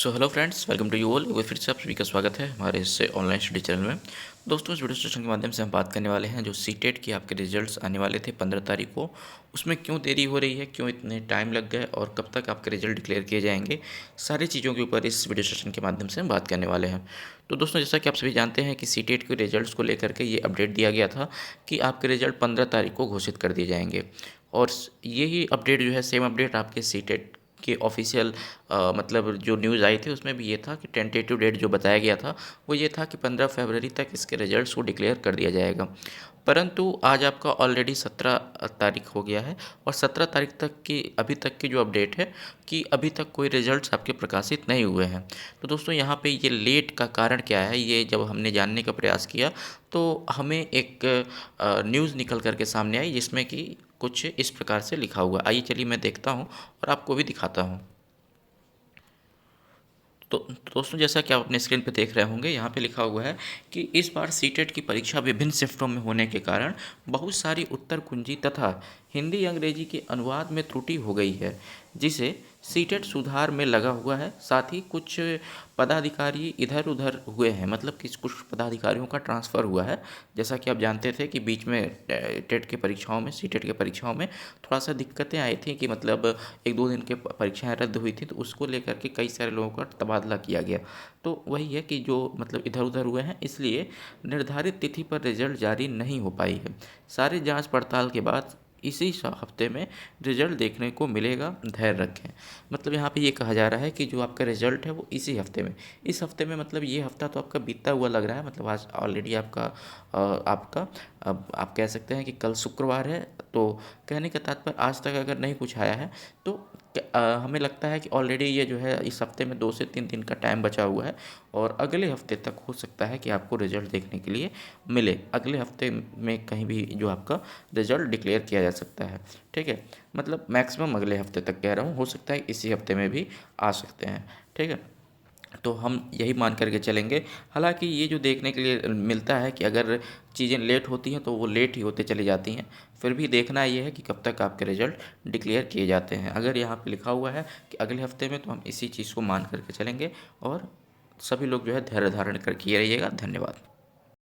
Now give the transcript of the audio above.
So hello friends, welcome to you all. एक बार फिर से आप सभी का स्वागत है हमारे इस ऑनलाइन स्टडी चैनल में। दोस्तों, इस वीडियो सेशन के माध्यम से हम बात करने वाले हैं जो सीटेट की आपके रिजल्ट्स आने वाले थे 15 तारीख को, उसमें क्यों देरी हो रही है, क्यों इतने टाइम लग गए और कब तक आपके रिजल्ट डिक्लेयर किए जाएंगे। सारी चीज़ों के ऊपर इस वीडियो सेशन के माध्यम से हम बात करने वाले हैं। तो दोस्तों, जैसा कि आप सभी जानते हैं कि सीटेट के रिजल्ट्स को लेकर के ये अपडेट दिया गया था कि आपके रिजल्ट 15 तारीख को घोषित कर दिए जाएंगे। और यही अपडेट जो है, सेम अपडेट आपके सीटेट के ऑफिशियल मतलब जो न्यूज़ आई थी उसमें भी ये था कि टेंटेटिव डेट जो बताया गया था वो ये था कि 15 फरवरी तक इसके रिजल्ट्स को डिक्लेयर कर दिया जाएगा। परंतु आज आपका ऑलरेडी 17 तारीख हो गया है और 17 तारीख तक की अभी तक की जो अपडेट है कि अभी तक कोई रिजल्ट्स आपके प्रकाशित नहीं हुए हैं। तो दोस्तों, यहाँ पे ये लेट का कारण क्या है, ये जब हमने जानने का प्रयास किया तो हमें एक न्यूज़ निकल करके सामने आई जिसमें कि कुछ इस प्रकार से लिखा हुआ। आइए चलिए मैं देखता हूँ और आपको भी दिखाता हूँ। तो दोस्तों, जैसा कि आप अपने स्क्रीन पर देख रहे होंगे, यहाँ पे लिखा हुआ है कि इस बार सीटेट की परीक्षा विभिन्न शिफ्टों में होने के कारण बहुत सारी उत्तर कुंजी तथा हिंदी अंग्रेजी के अनुवाद में त्रुटि हो गई है, जिसे सीटेट सुधार में लगा हुआ है। साथ ही कुछ पदाधिकारी इधर उधर हुए हैं, मतलब कि कुछ पदाधिकारियों का ट्रांसफ़र हुआ है। जैसा कि आप जानते थे कि बीच में टेट की परीक्षाओं में, सीटेट की परीक्षाओं में थोड़ा सा दिक्कतें आई थी कि मतलब 1-2 दिन के परीक्षाएं रद्द हुई थी, तो उसको लेकर के कई सारे लोगों का तबादला किया गया। तो वही है कि जो मतलब इधर उधर हुए हैं, इसलिए निर्धारित तिथि पर रिजल्ट जारी नहीं हो पाई है। सारी जांच पड़ताल के बाद इसी हफ्ते में रिजल्ट देखने को मिलेगा, धैर्य रखें। मतलब यहाँ पे ये कहा जा रहा है कि जो आपका रिजल्ट है वो इसी हफ्ते में, इस हफ्ते में मतलब ये हफ्ता तो आपका बीतता हुआ लग रहा है। मतलब आज ऑलरेडी आपका अब आप कह सकते हैं कि कल शुक्रवार है। तो कहने का तात्पर्य आज तक अगर नहीं कुछ आया है तो हमें लगता है कि ऑलरेडी ये जो है इस हफ्ते में 2 से 3 दिन का टाइम बचा हुआ है और अगले हफ्ते तक हो सकता है कि आपको रिजल्ट देखने के लिए मिले। अगले हफ्ते में कहीं भी जो आपका रिजल्ट डिक्लेयर किया जा सकता है। ठीक है, मतलब मैक्सिमम अगले हफ्ते तक कह रहा हूँ, हो सकता है इसी हफ्ते में भी आ सकते हैं। ठीक है, तो हम यही मान करके चलेंगे। हालांकि ये जो देखने के लिए मिलता है कि अगर चीज़ें लेट होती हैं तो वो लेट ही होते चली जाती हैं, फिर भी देखना ये है कि कब तक आपके रिजल्ट डिक्लेयर किए जाते हैं। अगर यहाँ पे लिखा हुआ है कि अगले हफ्ते में, तो हम इसी चीज़ को मान करके चलेंगे और सभी लोग जो है धैर्य धारण करके रहिएगा। धन्यवाद।